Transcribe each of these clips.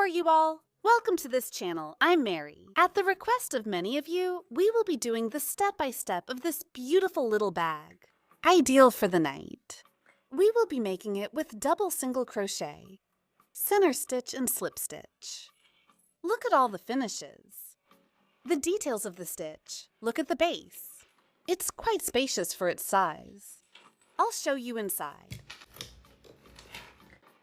are you all? Welcome to this channel. I'm Mary. At the request of many of you, we will be doing the step-by-step of this beautiful little bag. Ideal for the night. We will be making it with double single crochet, center stitch and slip stitch. Look at all the finishes. The details of the stitch. Look at the base. It's quite spacious for its size. I'll show you inside.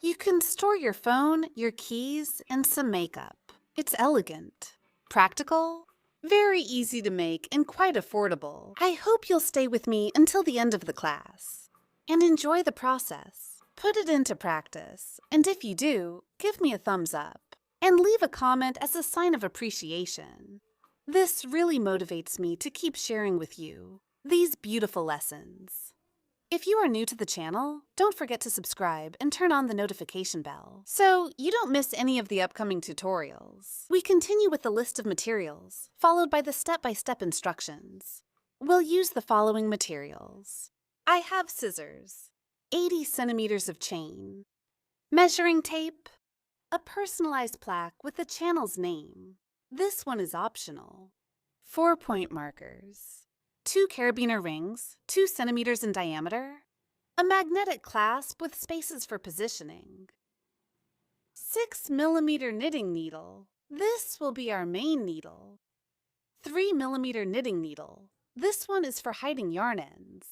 You can store your phone, your keys, and some makeup. It's elegant, practical, very easy to make, and quite affordable. I hope you'll stay with me until the end of the class and enjoy the process. Put it into practice, and if you do, give me a thumbs up and leave a comment as a sign of appreciation. This really motivates me to keep sharing with you these beautiful lessons. If you are new to the channel, don't forget to subscribe and turn on the notification bell so you don't miss any of the upcoming tutorials. We continue with the list of materials, followed by the step-by-step instructions. We'll use the following materials. I have scissors, 80 centimeters of chain, measuring tape, a personalized plaque with the channel's name. This one is optional. 4-point markers. 2 carabiner rings, 2 centimeters in diameter, a magnetic clasp with spaces for positioning, 6mm knitting needle. This will be our main needle. 3mm knitting needle. This one is for hiding yarn ends.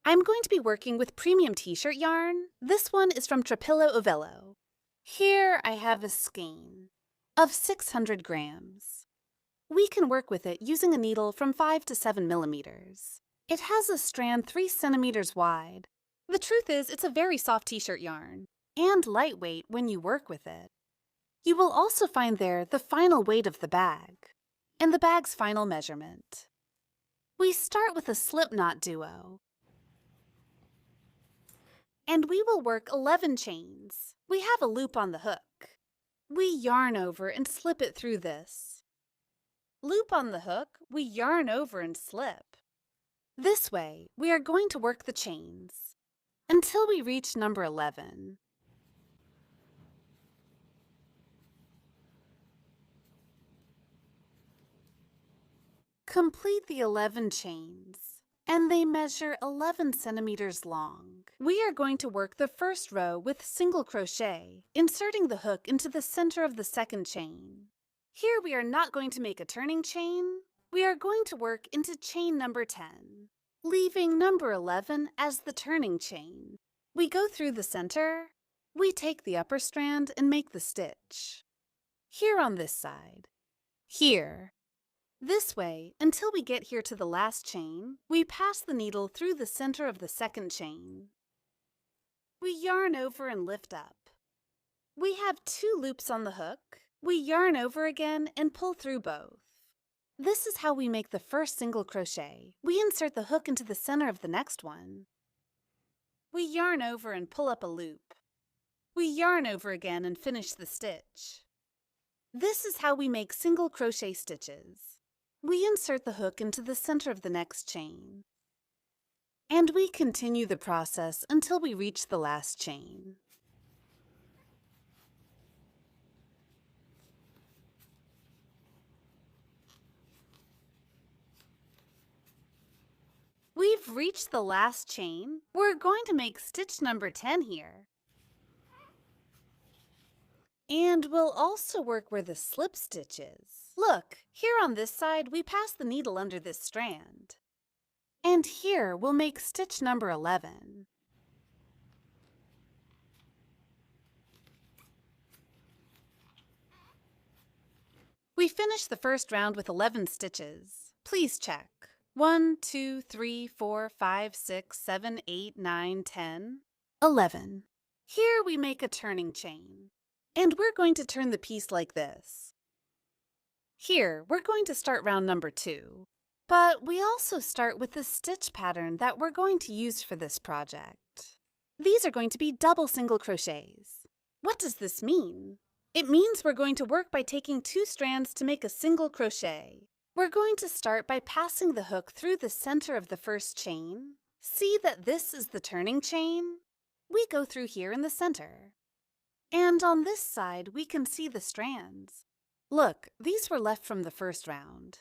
I'm going to be working with premium t-shirt yarn. This one is from Trapillo Ovello. Here I have a skein of 600 grams. We can work with it using a needle from 5 to 7 millimeters. It has a strand 3 centimeters wide. The truth is, it's a very soft t-shirt yarn and lightweight when you work with it. You will also find there the final weight of the bag and the bag's final measurement. We start with a slip knot duo, and we will work 11 chains. We have a loop on the hook. We yarn over and slip it through this. Loop on the hook, we yarn over and slip. This way, we are going to work the chains until we reach number 11. Complete the 11 chains, and they measure 11 centimeters long. We are going to work the first row with single crochet, inserting the hook into the center of the second chain. Here we are not going to make a turning chain. We are going to work into chain number 10, leaving number 11 as the turning chain. We go through the center. We take the upper strand and make the stitch. Here on this side. Here. This way until we get here to the last chain. We pass the needle through the center of the second chain. We yarn over and lift up. We have 2 loops on the hook. We yarn over again and pull through both. This is how we make the first single crochet. We insert the hook into the center of the next one. We yarn over and pull up a loop. We yarn over again and finish the stitch. This is how we make single crochet stitches. We insert the hook into the center of the next chain. And we continue the process until we reach the last chain. We've reached the last chain. We're going to make stitch number 10 here. And we'll also work where the slip stitch is. Look, here on this side, we pass the needle under this strand. And here we'll make stitch number 11. We finished the first round with 11 stitches. Please check. 1, 2, 3, 4, 5, 6, 7, 8, 9, 10, 11. Here we make a turning chain, and we're going to turn the piece like this. Here, we're going to start round number 2, but we also start with the stitch pattern that we're going to use for this project. These are going to be double single crochets. What does this mean? It means we're going to work by taking 2 strands to make a single crochet. We're going to start by passing the hook through the center of the first chain. See that this is the turning chain? We go through here in the center. And on this side, we can see the strands. Look, these were left from the first round.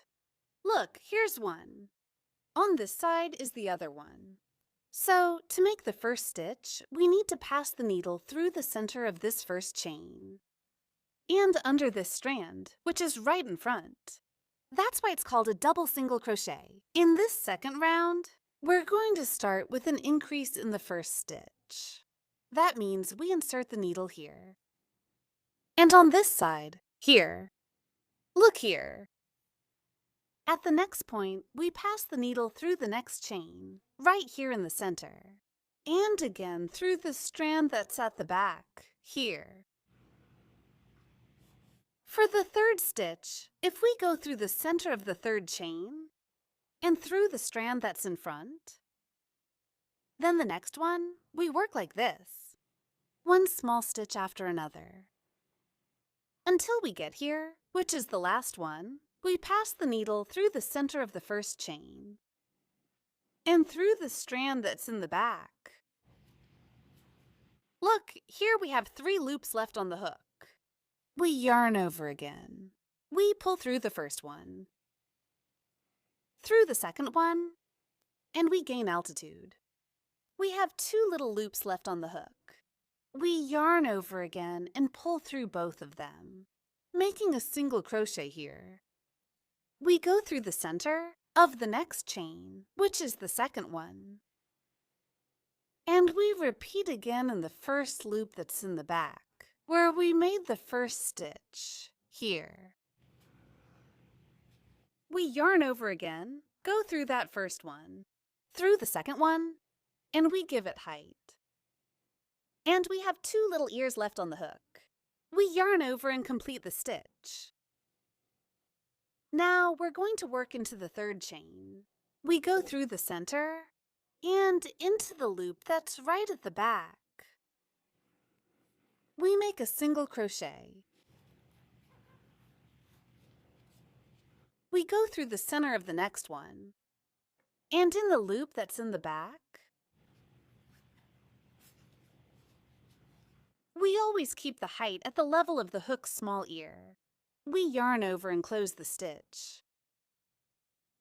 Look, here's one. On this side is the other one. So, to make the first stitch, we need to pass the needle through the center of this first chain and under this strand, which is right in front. That's why it's called a double single crochet. In this second round, we're going to start with an increase in the first stitch. That means we insert the needle here. And on this side, here. Look here. At the next point, we pass the needle through the next chain, right here in the center, and again through the strand that's at the back, here. For the third stitch, if we go through the center of the third chain and through the strand that's in front, then the next one, we work like this, one small stitch after another. Until we get here, which is the last one, we pass the needle through the center of the first chain and through the strand that's in the back. Look, here we have 3 loops left on the hook. We yarn over again. We pull through the first one, through the second one, and we gain altitude. We have 2 little loops left on the hook. We yarn over again and pull through both of them, making a single crochet here. We go through the center of the next chain, which is the second one. And we repeat again in the first loop that's in the back, where we made the first stitch, here. We yarn over again, go through that first one, through the second one, and we give it height. And we have 2 little ears left on the hook. We yarn over and complete the stitch. Now we're going to work into the third chain. We go through the center and into the loop that's right at the back. We make a single crochet. We go through the center of the next one, and in the loop that's in the back, we always keep the height at the level of the hook's small ear. We yarn over and close the stitch.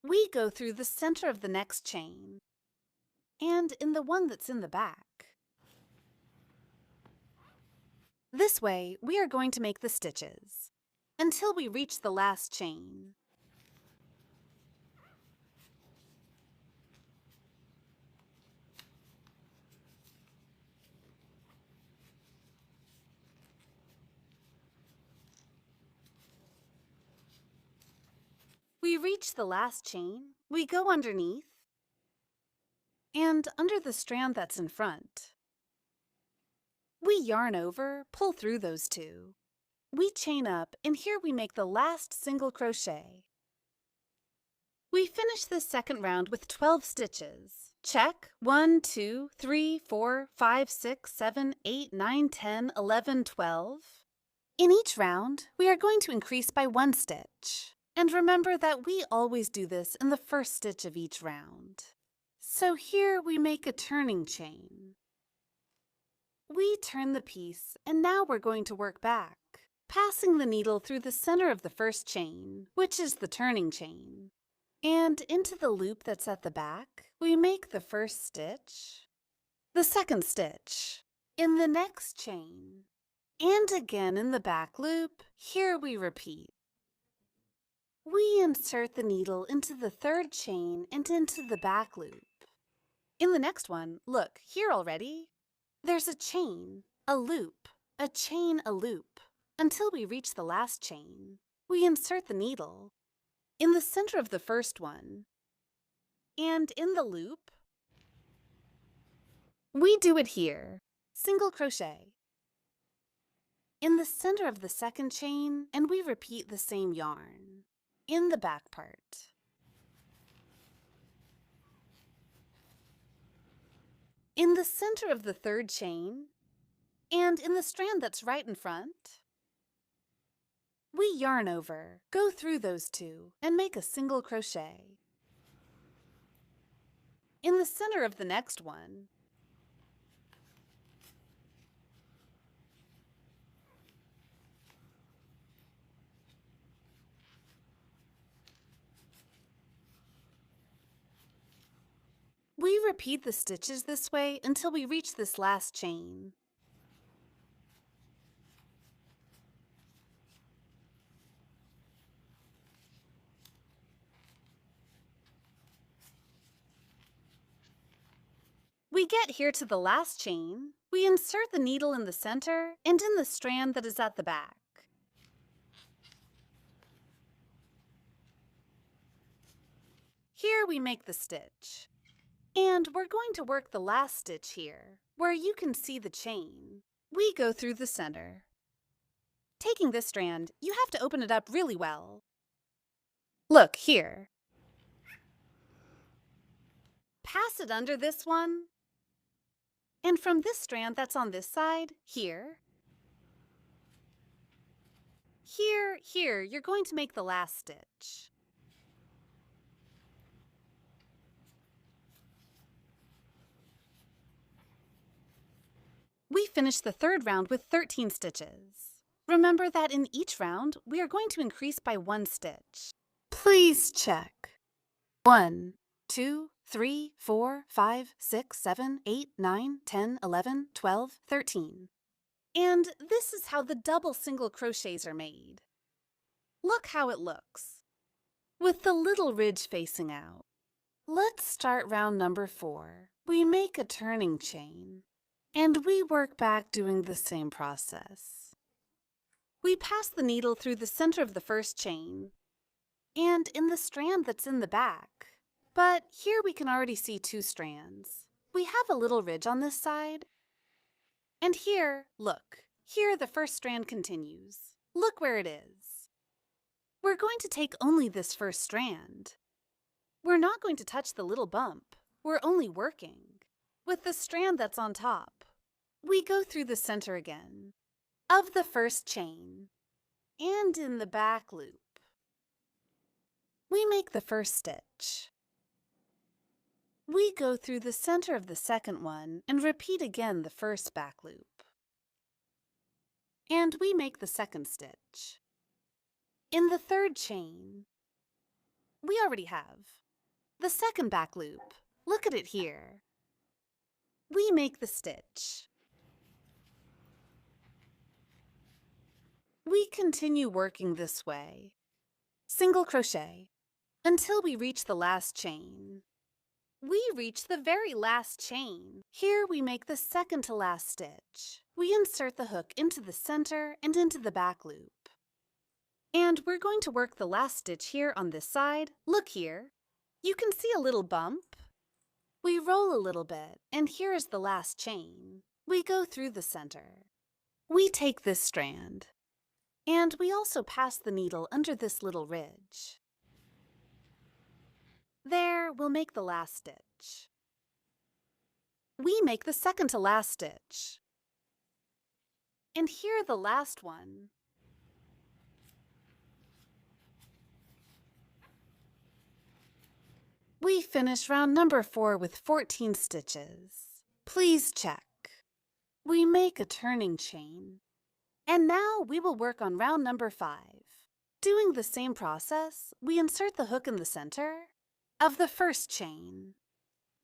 We go through the center of the next chain and in the one that's in the back. This way, we are going to make the stitches until we reach the last chain. We reach the last chain, we go underneath, and under the strand that's in front. We yarn over, pull through those 2. We chain up, and here we make the last single crochet. We finish this second round with 12 stitches. Check 1, 2, 3, 4, 5, 6, 7, 8, 9, 10, 11, 12. In each round, we are going to increase by 1 stitch. And remember that we always do this in the first stitch of each round. So here we make a turning chain. We turn the piece, and now we're going to work back, passing the needle through the center of the first chain, which is the turning chain. And into the loop that's at the back, we make the first stitch, the second stitch, in the next chain, and again in the back loop. Here we repeat. We insert the needle into the third chain and into the back loop. In the next one, look, here already, there's a chain, a loop, a chain, a loop, until we reach the last chain. We insert the needle in the center of the first one, and in the loop, we do it here, single crochet, in the center of the second chain, and we repeat the same yarn in the back part. In the center of the third chain, and in the strand that's right in front, we yarn over, go through those 2, and make a single crochet. In the center of the next one, We repeat the stitches this way until we reach this last chain. We get here to the last chain. We insert the needle in the center and in the strand that is at the back. Here we make the stitch. And we're going to work the last stitch here, where you can see the chain. We go through the center. Taking this strand, you have to open it up really well. Look here. Pass it under this one. And from this strand that's on this side, here, you're going to make the last stitch. We finished the third round with 13 stitches. Remember that in each round, we are going to increase by 1 stitch. Please check. 1, 2, 3, 4, 5, 6, 7, 8, 9, 10, 11, 12, 13. And this is how the double single crochets are made. Look how it looks, with the little ridge facing out. Let's start round number 4. We make a turning chain, and we work back doing the same process. We pass the needle through the center of the first chain, and in the strand that's in the back. But here we can already see 2 strands. We have a little ridge on this side. And here, look, here the first strand continues. Look where it is. We're going to take only this first strand. We're not going to touch the little bump. We're only working with the strand that's on top. We go through the center again of the first chain and in the back loop. We make the first stitch. We go through the center of the second one and repeat again the first back loop. And we make the second stitch. In the third chain, we already have the second back loop. Look at it here. We make the stitch. We continue working this way, single crochet, until we reach the last chain. We reach the very last chain. Here we make the second to last stitch. We insert the hook into the center and into the back loop. And we're going to work the last stitch here on this side. Look here. You can see a little bump. We roll a little bit, and here is the last chain. We go through the center. We take this strand, and we also pass the needle under this little ridge. There, we'll make the last stitch. We make the second to last stitch. And here the last one. We finish round number 4 with 14 stitches. Please check. We make a turning chain. And now we will work on round number 5. Doing the same process, we insert the hook in the center of the first chain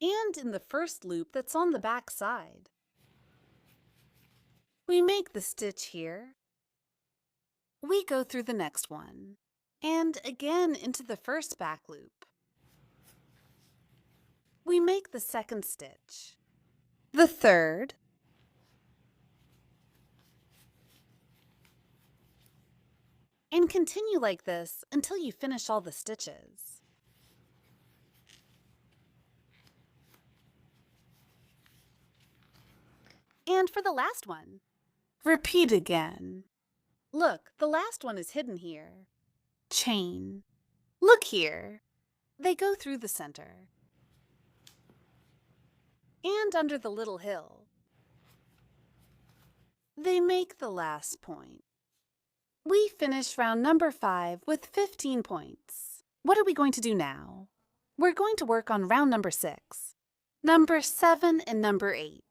and in the first loop that's on the back side. We make the stitch here. We go through the next one and again into the first back loop. We make the second stitch, the third, and continue like this until you finish all the stitches. And for the last one, repeat again. Look, the last one is hidden here. Chain. Look here. They go through the center and under the little hill. They make the last point. We finish round number 5 with 15 points. What are we going to do now? We're going to work on round number 6, number 7, and number 8.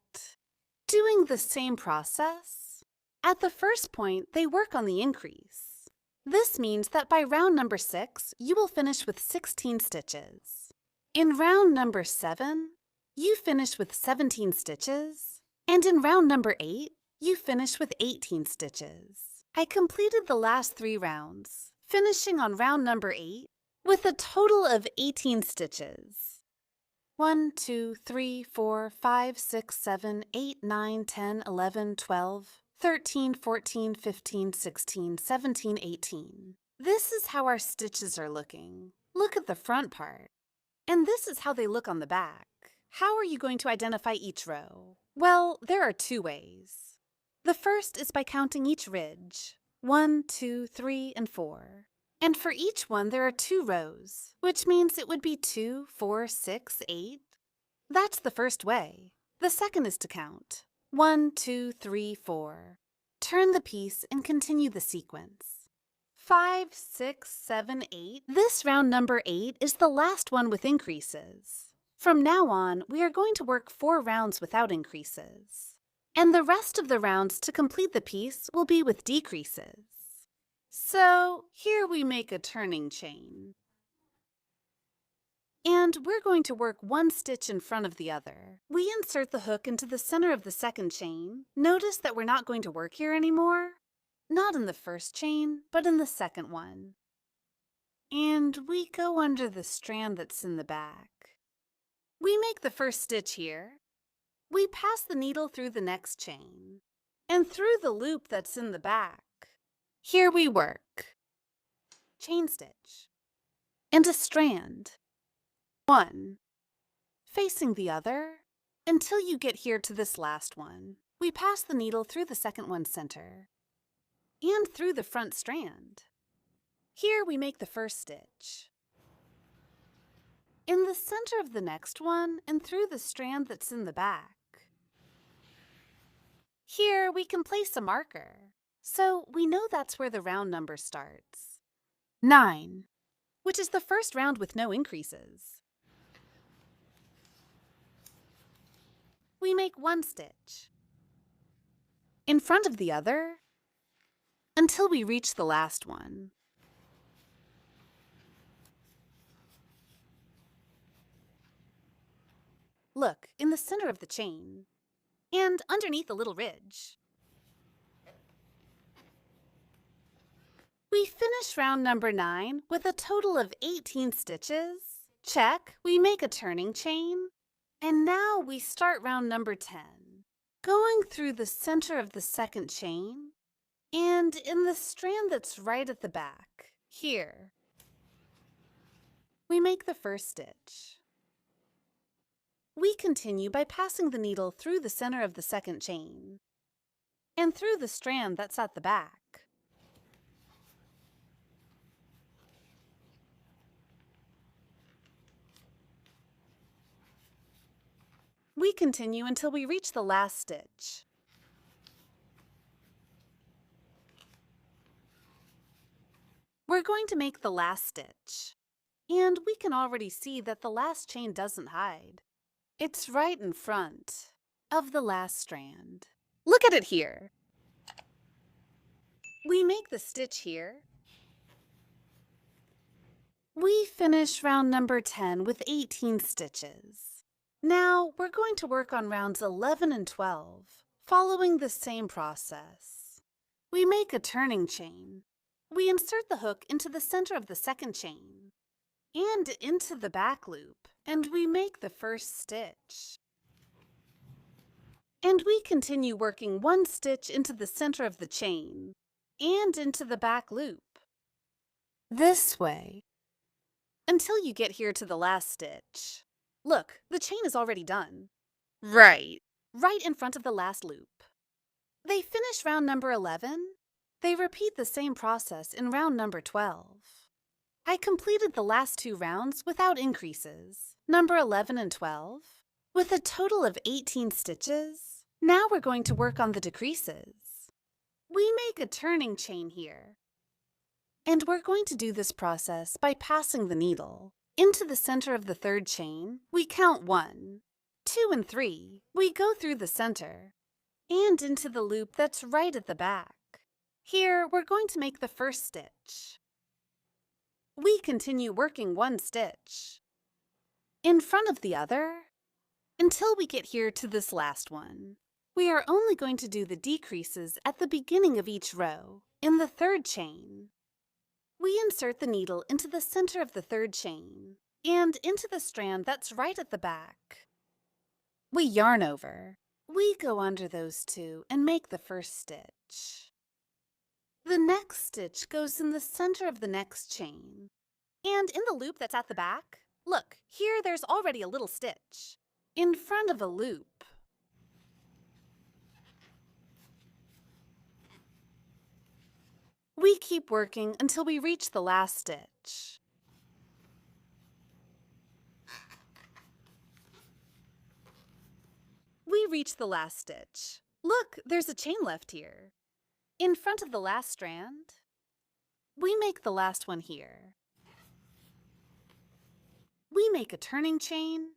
Doing the same process. At the first point, they work on the increase. This means that by round number 6, you will finish with 16 stitches. In round number 7, you finish with 17 stitches, and in round number 8, you finish with 18 stitches. I completed the last 3 rounds, finishing on round number 8 with a total of 18 stitches. 1, 2, 3, 4, 5, 6, 7, 8, 9, 10, 11, 12, 13, 14, 15, 16, 17, 18. This is how our stitches are looking. Look at the front part. And this is how they look on the back. How are you going to identify each row? Well, there are 2 ways. The first is by counting each ridge. 1, 2, 3, and 4. And for each one, there are 2 rows, which means it would be 2, 4, 6, 8. That's the first way. The second is to count. 1, 2, 3, 4. Turn the piece and continue the sequence. 5, 6, 7, 8. This round number 8 is the last one with increases. From now on, we are going to work 4 rounds without increases. And the rest of the rounds to complete the piece will be with decreases. So here we make a turning chain. And we're going to work 1 stitch in front of the other. We insert the hook into the center of the second chain. Notice that we're not going to work here anymore. Not in the first chain, but in the second one. And we go under the strand that's in the back. We make the first stitch here. We pass the needle through the next chain and through the loop that's in the back. Here we work. Chain stitch and a strand. 1. Facing the other until you get here to this last one. We pass the needle through the second one's center and through the front strand. Here we make the first stitch. In the center of the next one and through the strand that's in the back. Here we can place a marker, so we know that's where the round number starts. 9, which is the first round with no increases. We make 1 stitch in front of the other until we reach the last one. Look, in the center of the chain and underneath the little ridge. We finish round number 9 with a total of 18 stitches. Check, we make a turning chain. And now we start round number 10, going through the center of the second chain and in the strand that's right at the back, here. We make the first stitch. We continue by passing the needle through the center of the second chain and through the strand that's at the back. We continue until we reach the last stitch. We're going to make the last stitch, and we can already see that the last chain doesn't hide. It's right in front of the last strand. Look at it here. We make the stitch here. We finish round number 10 with 18 stitches. Now we're going to work on rounds 11 and 12, following the same process. We make a turning chain. We insert the hook into the center of the second chain and into the back loop, and we make the first stitch. And we continue working 1 stitch into the center of the chain and into the back loop. This way, until you get here to the last stitch. Look, the chain is already done. Right in front of the last loop. They finish round number 11. They repeat the same process in round number 12. I completed the last 2 rounds without increases, number 11 and 12, with a total of 18 stitches. Now we're going to work on the decreases. We make a turning chain here. And we're going to do this process by passing the needle into the center of the third chain. We count 1, 2, and 3. We go through the center and into the loop that's right at the back. Here, we're going to make the first stitch. We continue working 1 stitch in front of the other until we get here to this last one. We are only going to do the decreases at the beginning of each row, in the third chain. We insert the needle into the center of the third chain and into the strand that's right at the back. We yarn over. We go under those two and make the first stitch. The next stitch goes in the center of the next chain. And in the loop that's at the back, look, here there's already a little stitch in front of a loop. We keep working until we reach the last stitch. We reach the last stitch. Look, there's a chain left here. In front of the last strand, we make the last one here. We make a turning chain.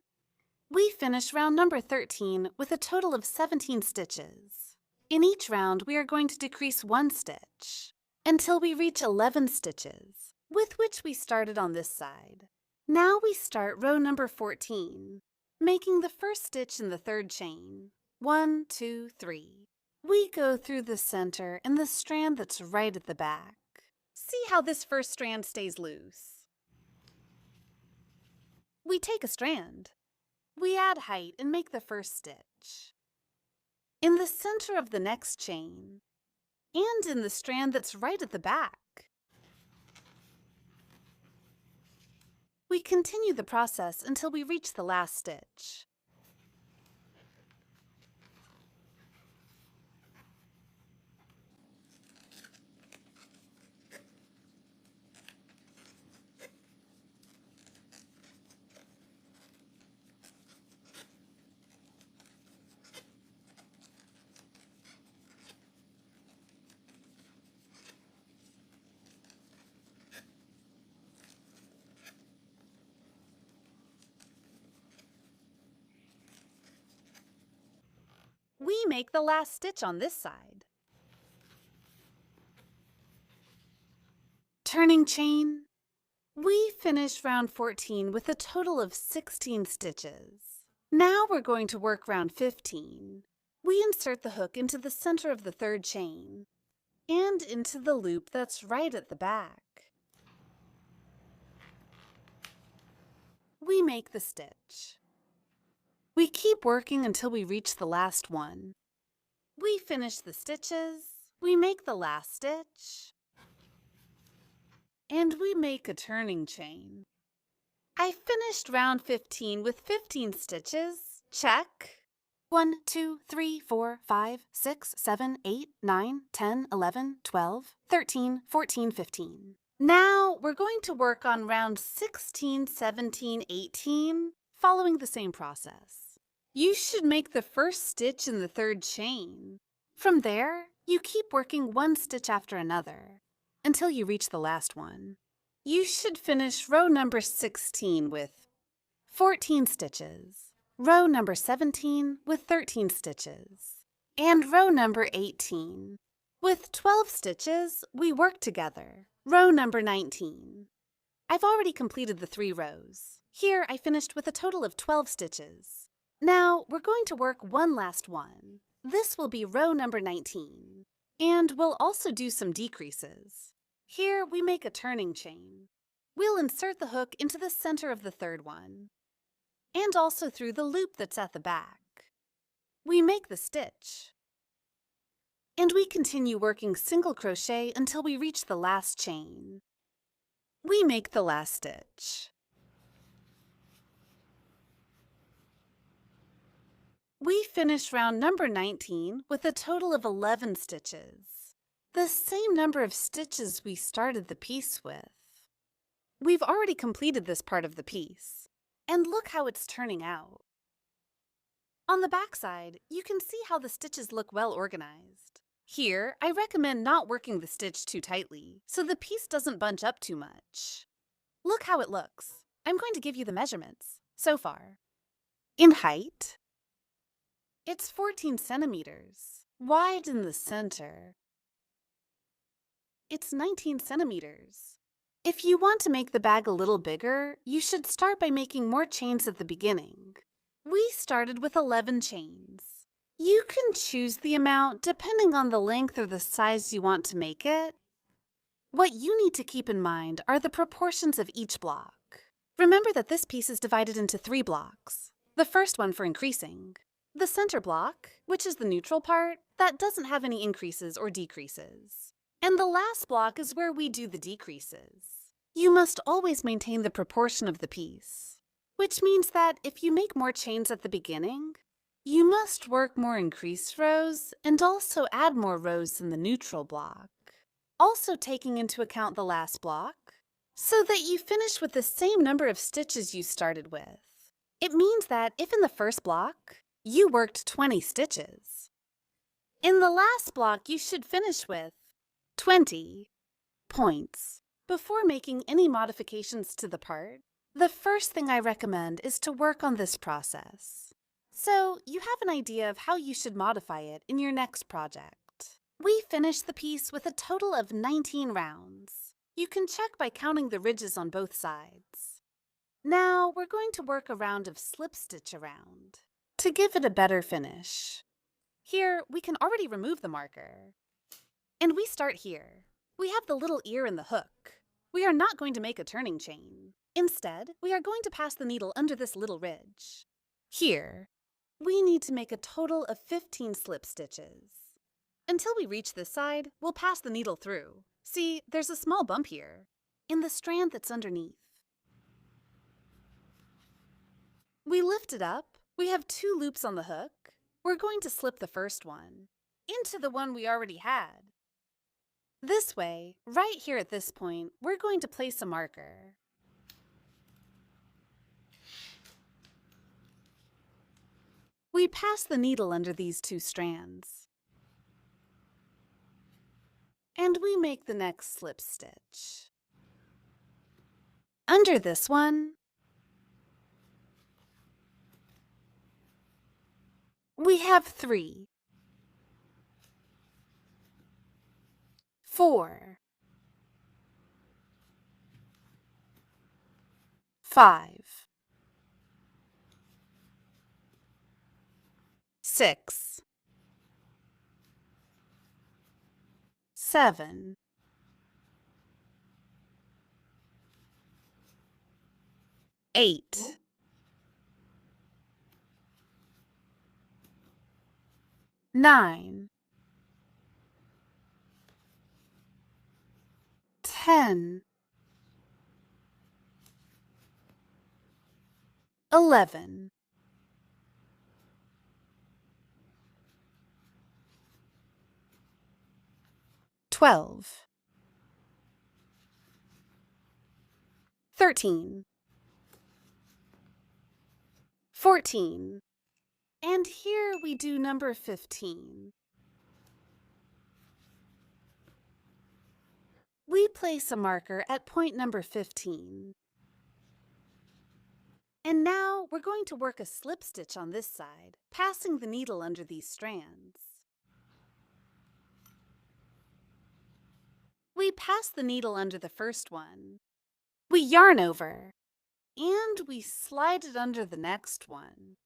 We finish round number 13 with a total of 17 stitches. In each round, we are going to decrease 1 stitch until we reach 11 stitches, with which we started on this side. Now we start row number 14, making the first stitch in the third chain. 1, 2, 3. We go through the center and the strand that's right at the back. See how this first strand stays loose. We take a strand. We add height and make the first stitch. In the center of the next chain, and in the strand that's right at the back. We continue the process until we reach the last stitch. We make the last stitch on this side. Turning chain. We finish round 14 with a total of 16 stitches. Now we're going to work round 15. We insert the hook into the center of the third chain and into the loop that's right at the back. We make the stitch. We keep working until we reach the last one. We finish the stitches, we make the last stitch, and we make a turning chain. I finished round 15 with 15 stitches. Check. 1, 2, 3, 4, 5, 6, 7, 8, 9, 10, 11, 12, 13, 14, 15. Now we're going to work on round 16, 17, 18, following the same process. You should make the first stitch in the third chain. From there, you keep working one stitch after another until you reach the last one. You should finish row number 16 with 14 stitches, row number 17 with 13 stitches, and row number 18. With 12 stitches, we work together. Row number 19. I've already completed the 3 rows. Here I finished with a total of 12 stitches. Now we're going to work one last one. This will be row number 19. And we'll also do some decreases. Here we make a turning chain. We'll insert the hook into the center of the third one, and also through the loop that's at the back. We make the stitch. And we continue working single crochet until we reach the last chain. We make the last stitch. We finish round number 19 with a total of 11 stitches, the same number of stitches we started the piece with. We've already completed this part of the piece, and look how it's turning out. On the back side, you can see how the stitches look well organized. Here, I recommend not working the stitch too tightly, so the piece doesn't bunch up too much. Look how it looks. I'm going to give you the measurements so far. In height, it's 14 centimeters. Wide in the center, it's 19 centimeters. If you want to make the bag a little bigger, you should start by making more chains at the beginning. We started with 11 chains. You can choose the amount depending on the length or the size you want to make it. What you need to keep in mind are the proportions of each block. Remember that this piece is divided into 3 blocks. The first one for increasing. The center block, which is the neutral part, that doesn't have any increases or decreases. And the last block is where we do the decreases. You must always maintain the proportion of the piece, which means that if you make more chains at the beginning, you must work more increased rows and also add more rows in the neutral block, also taking into account the last block, so that you finish with the same number of stitches you started with. It means that if in the first block, you worked 20 stitches, in the last block you should finish with 20 points. Before making any modifications to the part, the first thing I recommend is to work on this process, so you have an idea of how you should modify it in your next project. We finished the piece with a total of 19 rounds. You can check by counting the ridges on both sides. Now we're going to work a round of slip stitch around to give it a better finish. Here we can already remove the marker. And we start here. We have the little ear in the hook. We are not going to make a turning chain. Instead, we are going to pass the needle under this little ridge. Here, we need to make a total of 15 slip stitches. Until we reach this side, we'll pass the needle through. See, there's a small bump here, in the strand that's underneath. We lift it up. We have 2 loops on the hook. We're going to slip the first one into the one we already had. This way, right here at this point, we're going to place a marker. We pass the needle under these 2 strands. And we make the next slip stitch. Under this one, we have 3, 4, 5, 6, 7, 8, 9, 10, 11, 12, 13, 14, and here we do number 15. We place a marker at point number 15. And now we're going to work a slip stitch on this side, passing the needle under these strands. We pass the needle under the first one. We yarn over, and we slide it under the next one.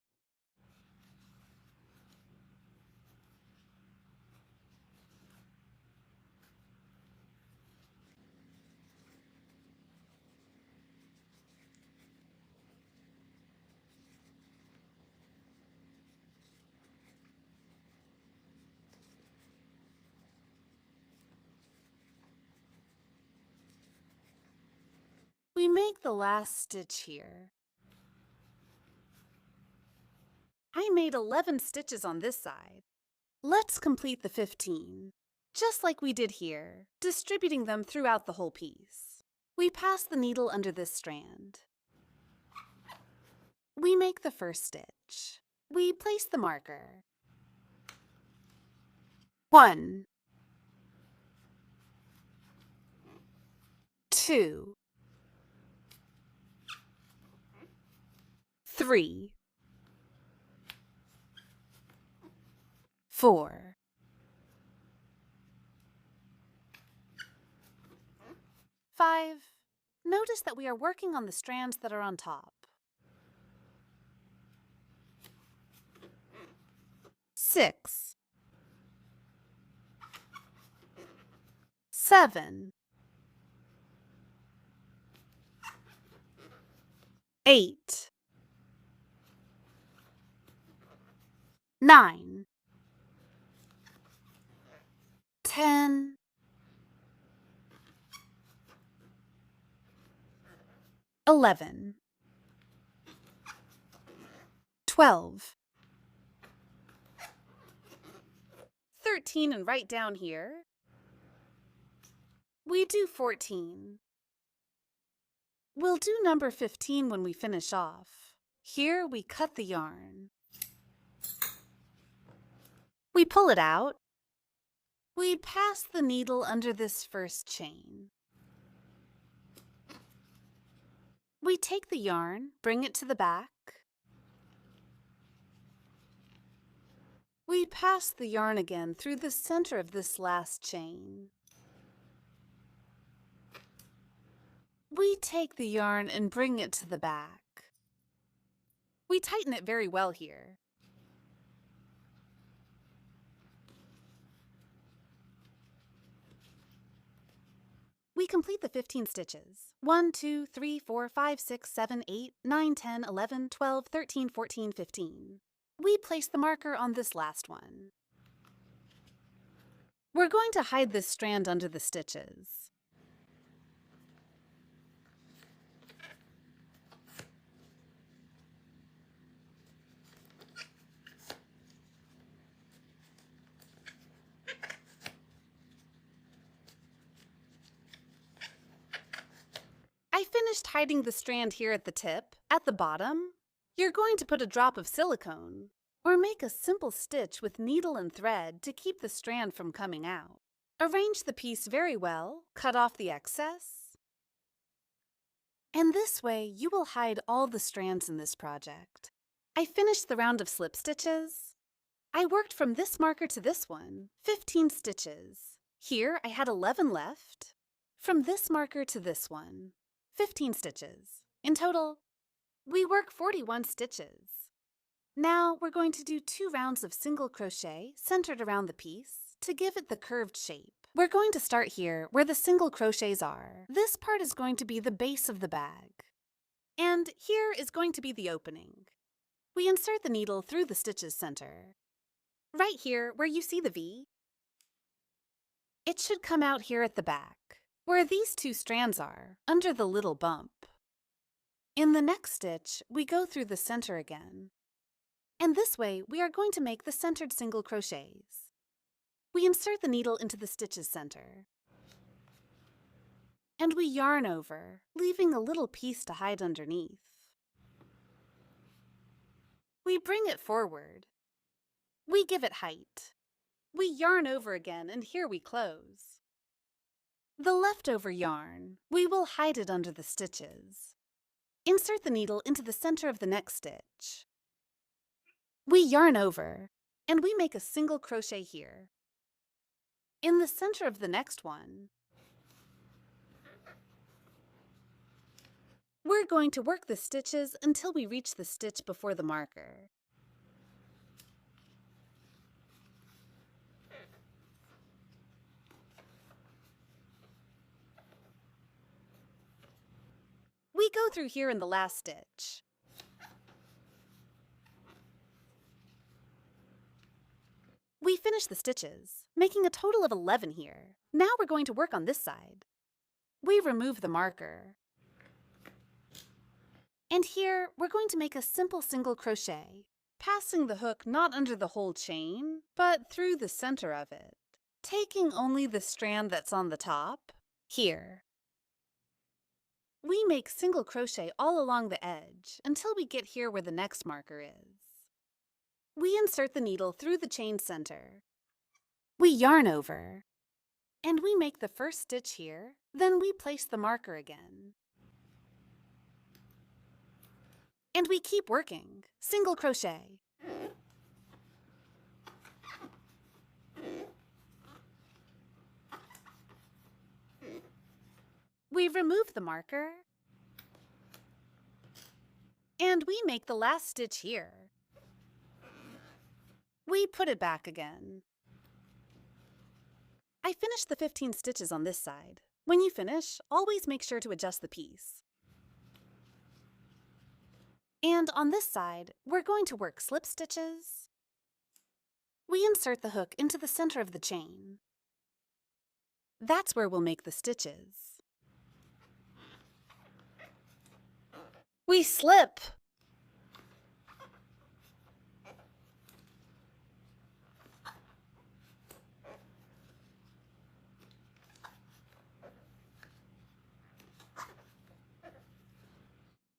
We make the last stitch here. I made 11 stitches on this side. Let's complete the 15, just like we did here, distributing them throughout the whole piece. We pass the needle under this strand. We make the first stitch. We place the marker. 1, 2, 3, 4, 5. Notice that we are working on the strands that are on top. 6, 7, 8, 9, 10, 11, 12, 13, and right down here, we do 14. We'll do number 15 when we finish off. Here we cut the yarn. We pull it out. We pass the needle under this first chain. We take the yarn, bring it to the back. We pass the yarn again through the center of this last chain. We take the yarn and bring it to the back. We tighten it very well here. We complete the 15 stitches. 1, 2, 3, 4, 5, 6, 7, 8, 9, 10, 11, 12, 13, 14, 15. We place the marker on this last one. We're going to hide this strand under the stitches. I finished hiding the strand here at the tip. At the bottom, you're going to put a drop of silicone or make a simple stitch with needle and thread to keep the strand from coming out. Arrange the piece very well, cut off the excess, and this way you will hide all the strands in this project. I finished the round of slip stitches. I worked from this marker to this one, 15 stitches. Here I had 11 left. From this marker to this one, 15 stitches. In total, we work 41 stitches. Now we're going to do 2 rounds of single crochet centered around the piece to give it the curved shape. We're going to start here where the single crochets are. This part is going to be the base of the bag. And here is going to be the opening. We insert the needle through the stitches center. Right here where you see the V, it should come out here at the back, where these 2 strands are, under the little bump. In the next stitch, we go through the center again. And this way, we are going to make the centered single crochets. We insert the needle into the stitches center. And we yarn over, leaving a little piece to hide underneath. We bring it forward. We give it height. We yarn over again, and here we close. The leftover yarn, we will hide it under the stitches. Insert the needle into the center of the next stitch. We yarn over, and we make a single crochet here. In the center of the next one, we're going to work the stitches until we reach the stitch before the marker. We go through here in the last stitch. We finish the stitches, making a total of 11 here. Now we're going to work on this side. We remove the marker. And here, we're going to make a simple single crochet, passing the hook not under the whole chain, but through the center of it, taking only the strand that's on the top, here. We make single crochet all along the edge until we get here where the next marker is. We insert the needle through the chain center. We yarn over, and we make the first stitch here, then we place the marker again. And we keep working, single crochet. We remove the marker, and we make the last stitch here. We put it back again. I finished the 15 stitches on this side. When you finish, always make sure to adjust the piece. And on this side, we're going to work slip stitches. We insert the hook into the center of the chain. That's where we'll make the stitches. We slip.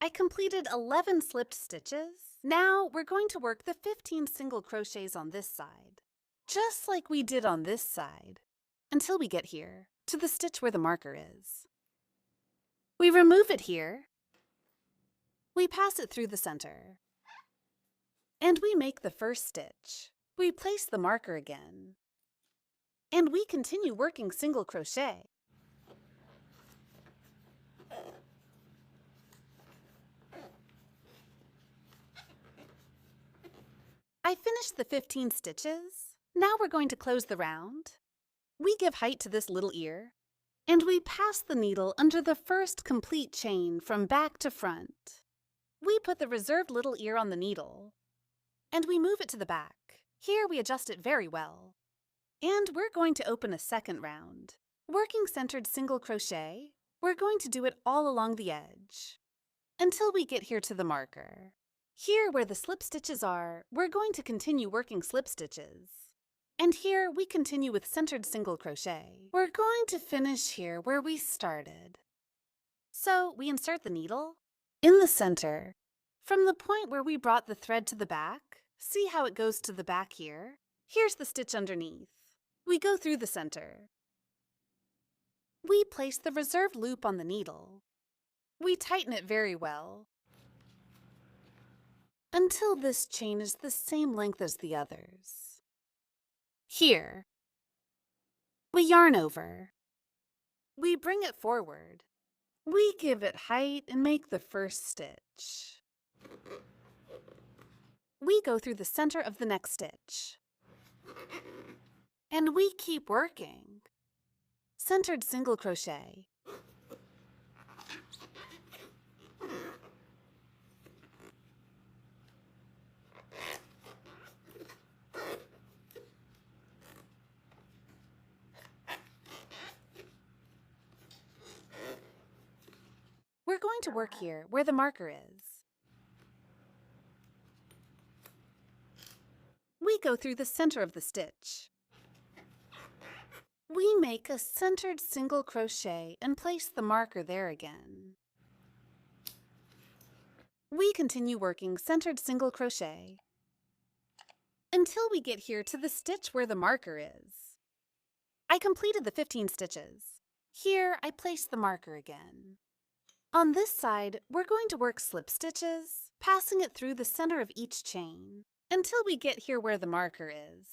I completed 11 slipped stitches. Now we're going to work the 15 single crochets on this side, just like we did on this side, until we get here to the stitch where the marker is. We remove it here. We pass it through the center. And we make the first stitch. We place the marker again. And we continue working single crochet. I finished the 15 stitches. Now we're going to close the round. We give height to this little ear, and we pass the needle under the first complete chain from back to front. We put the reserved little ear on the needle, and we move it to the back. Here we adjust it very well. And we're going to open a second round. Working centered single crochet, we're going to do it all along the edge until we get here to the marker. Here where the slip stitches are, we're going to continue working slip stitches. And here we continue with centered single crochet. We're going to finish here where we started. So we insert the needle in the center. From the point where we brought the thread to the back, see how it goes to the back here? Here's the stitch underneath. We go through the center. We place the reserved loop on the needle. We tighten it very well until this chain is the same length as the others. Here, we yarn over. We bring it forward. We give it height and make the first stitch. We go through the center of the next stitch. And we keep working. Centered single crochet. We're going to work here where the marker is. We go through the center of the stitch. We make a centered single crochet and place the marker there again. We continue working centered single crochet until we get here to the stitch where the marker is. I completed the 15 stitches. Here I place the marker again. On this side, we're going to work slip stitches, passing it through the center of each chain until we get here where the marker is.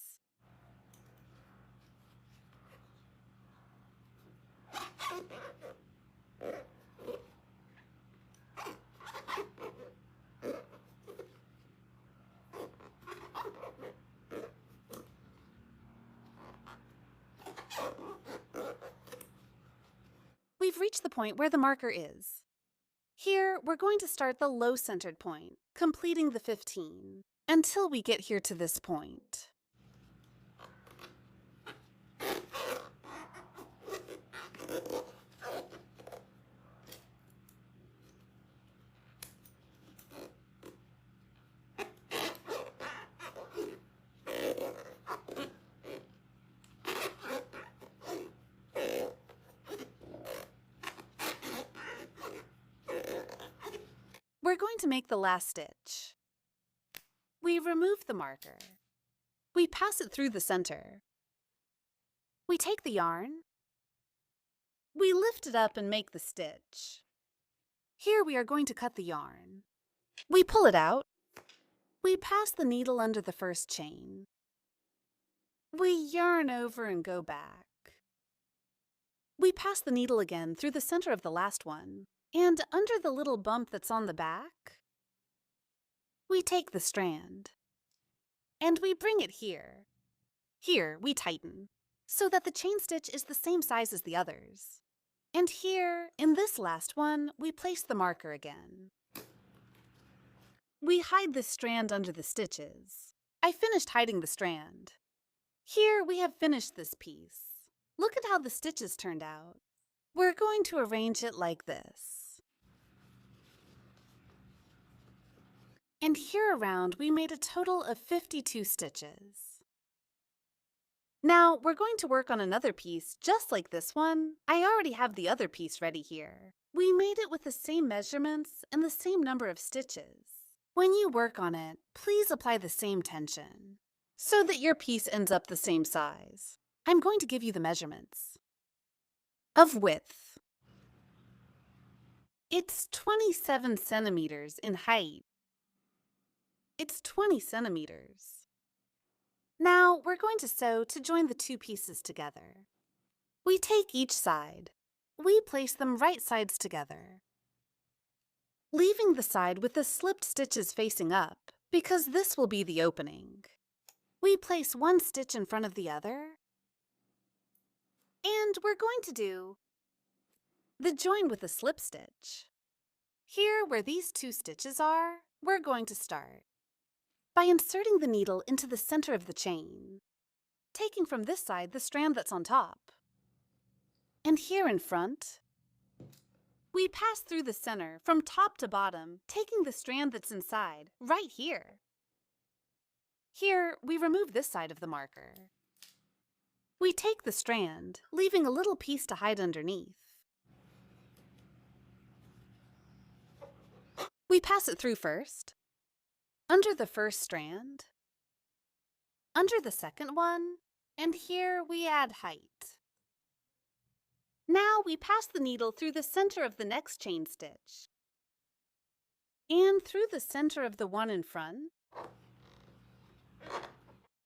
We've reached the point where the marker is. Here, we're going to start the low-centered point, completing the 15, until we get here to this point. We're going to make the last stitch. We remove the marker. We pass it through the center. We take the yarn. We lift it up and make the stitch. Here we are going to cut the yarn. We pull it out. We pass the needle under the first chain. We yarn over and go back. We pass the needle again through the center of the last one. And under the little bump that's on the back, we take the strand. and we bring it here. Here, we tighten, so that the chain stitch is the same size as the others. And here, in this last one, we place the marker again. We hide this strand under the stitches. I finished hiding the strand. Here, we have finished this piece. Look at how the stitches turned out. We're going to arrange it like this. And here around, we made a total of 52 stitches. Now, we're going to work on another piece just like this one. I already have the other piece ready here. We made it with the same measurements and the same number of stitches. When you work on it, please apply the same tension so that your piece ends up the same size. I'm going to give you the measurements. Of width, it's 27 centimeters in height. It's 20 centimeters. Now we're going to sew to join the two pieces together. We take each side. We place them right sides together, leaving the side with the slipped stitches facing up, because this will be the opening. We place one stitch in front of the other, and we're going to do the join with a slip stitch. Here, where these two stitches are, we're going to start by inserting the needle into the center of the chain, taking from this side the strand that's on top. And here in front, we pass through the center from top to bottom, taking the strand that's inside, right here. Here, we remove this side of the marker. We take the strand, leaving a little piece to hide underneath. We pass it through first, under the first strand, under the second one, and here we add height. Now we pass the needle through the center of the next chain stitch and through the center of the one in front.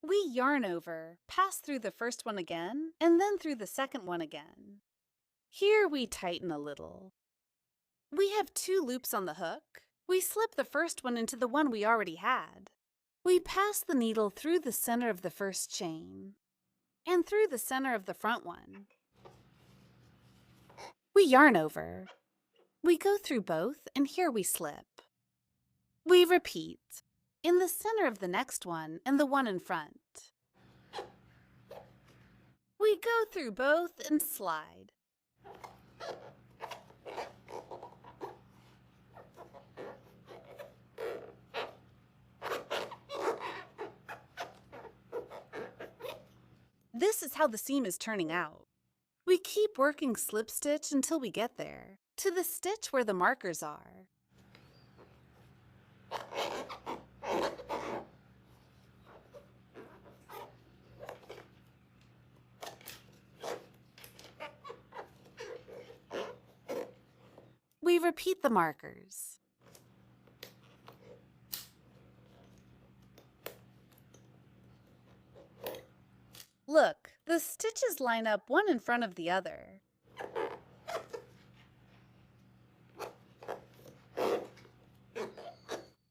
We yarn over, pass through the first one again, and then through the second one again. Here we tighten a little. We have two loops on the hook. We slip the first one into the one we already had. We pass the needle through the center of the first chain and through the center of the front one. We yarn over. We go through both, and here we slip. We repeat in the center of the next one and the one in front. We go through both and slide. This is how the seam is turning out. We keep working slip stitch until we get there, to the stitch where the markers are. We repeat the markers. Look, the stitches line up one in front of the other.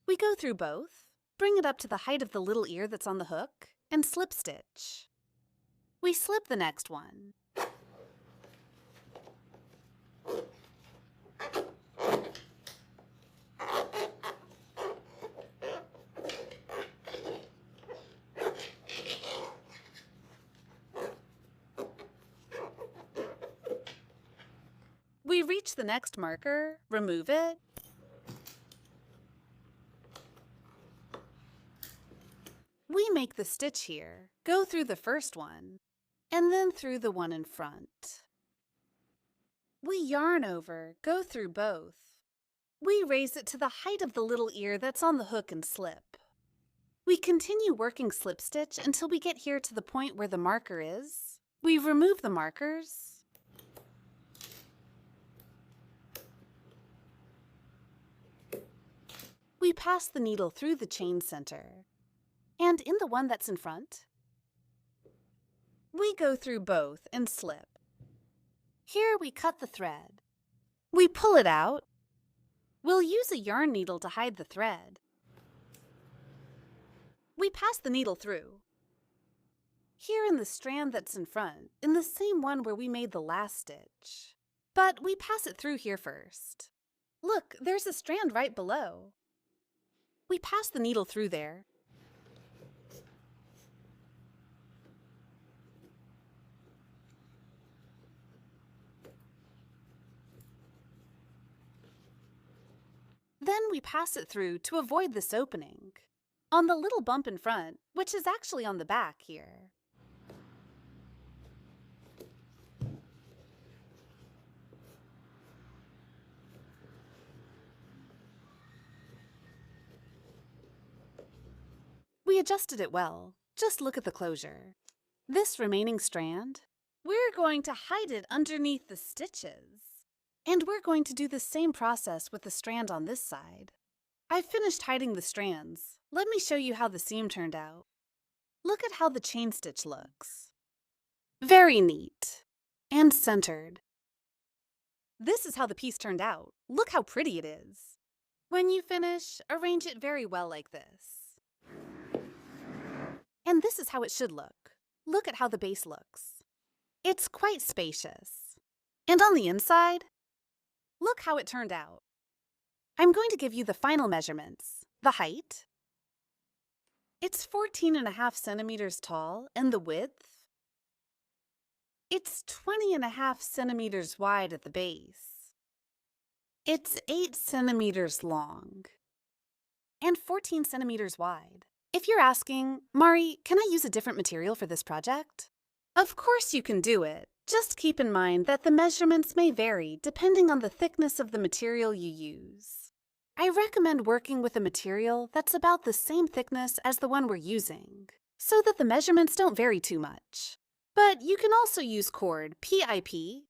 We go through both, bring it up to the height of the little ear that's on the hook, and slip stitch. We slip the next one. We reach the next marker, remove it, we make the stitch here, go through the first one, and then through the one in front. We yarn over, go through both. We raise it to the height of the little ear that's on the hook and slip. We continue working slip stitch until we get here to the point where the marker is. We remove the markers. We pass the needle through the chain center, and in the one that's in front, we go through both and slip. Here we cut the thread. We pull it out. We'll use a yarn needle to hide the thread. we pass the needle through. Here in the strand that's in front, in the same one where we made the last stitch. But we pass it through here first. Look, there's a strand right below. We pass the needle through there. Then we pass it through to avoid this opening, on the little bump in front, which is actually on the back here. We adjusted it well. Just look at the closure. This remaining strand, we're going to hide it underneath the stitches. And we're going to do the same process with the strand on this side. I've finished hiding the strands. Let me show you how the seam turned out. Look at how the chain stitch looks. Very neat and centered. This is how the piece turned out. Look how pretty it is. When you finish, arrange it very well like this. And this is how it should look. Look at how the base looks. It's quite spacious. And on the inside, look how it turned out. I'm going to give you the final measurements. The height. It's 14.5 centimeters tall, and the width. It's 20.5 centimeters wide at the base. It's 8 centimeters long, and 14 centimeters wide. If you're asking, Mari, can I use a different material for this project? Of course you can do it. Just keep in mind that the measurements may vary depending on the thickness of the material you use. I recommend working with a material that's about the same thickness as the one we're using, so that the measurements don't vary too much. But you can also use cord, PIP,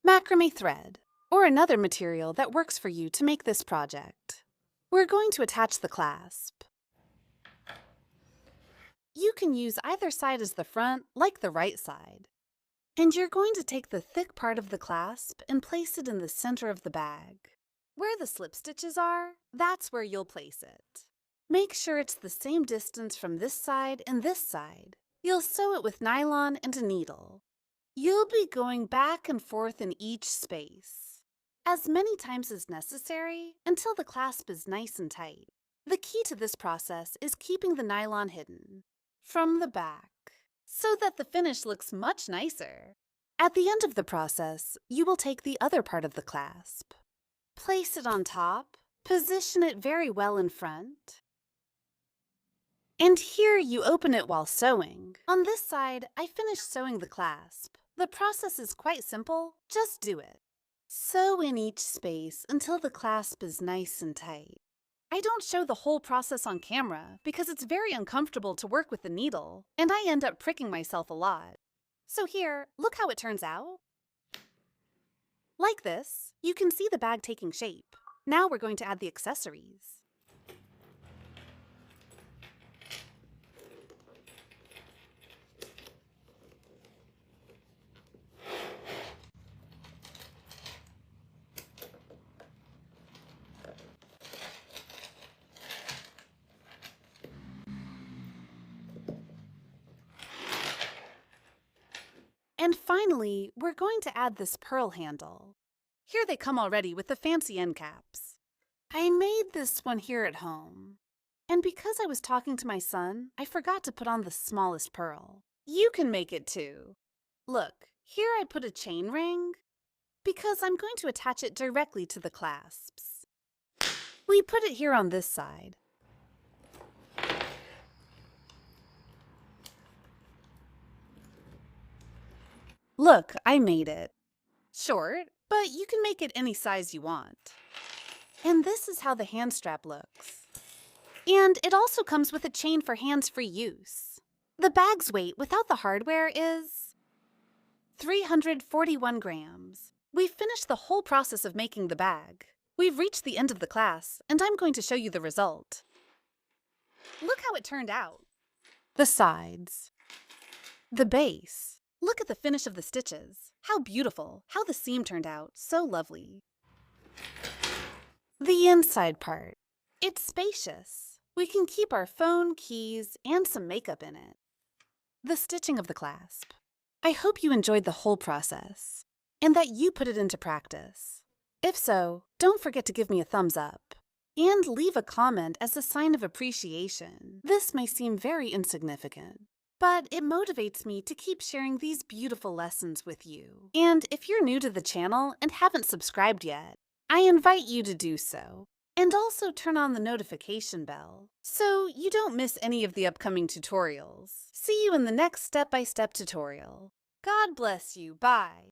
macrame thread, or another material that works for you to make this project. We're going to attach the clasp. You can use either side as the front, like the right side. And you're going to take the thick part of the clasp and place it in the center of the bag. Where the slip stitches are, that's where you'll place it. Make sure it's the same distance from this side and this side. You'll sew it with nylon and a needle. You'll be going back and forth in each space, as many times as necessary until the clasp is nice and tight. The key to this process is keeping the nylon hidden from the back, so that the finish looks much nicer. At the end of the process, you will take the other part of the clasp, place it on top, position it very well in front, and here you open it while sewing. On this side, I finished sewing the clasp. The process is quite simple, just do it. Sew in each space until the clasp is nice and tight. I don't show the whole process on camera because it's very uncomfortable to work with the needle, and I end up pricking myself a lot. So here, look how it turns out. Like this, you can see the bag taking shape. Now we're going to add the accessories. And finally, we're going to add this pearl handle. Here they come already with the fancy end caps. I made this one here at home. And because I was talking to my son, I forgot to put on the smallest pearl. You can make it too. Look, here I put a chain ring because I'm going to attach it directly to the clasps. We put it here on this side. Look, I made it. Short, but you can make it any size you want. And this is how the hand strap looks. And it also comes with a chain for hands-free use. The bag's weight without the hardware is 341 grams. We've finished the whole process of making the bag. We've reached the end of the class, and I'm going to show you the result. Look how it turned out. The sides. The base. Look at the finish of the stitches. How beautiful. How the seam turned out. So lovely. The inside part. It's spacious. We can keep our phone, keys, and some makeup in it. The stitching of the clasp. I hope you enjoyed the whole process and that you put it into practice. If so, don't forget to give me a thumbs up and leave a comment as a sign of appreciation. This may seem very insignificant, but it motivates me to keep sharing these beautiful lessons with you. And if you're new to the channel and haven't subscribed yet, I invite you to do so. And also turn on the notification bell so you don't miss any of the upcoming tutorials. See you in the next step-by-step tutorial. God bless you. Bye.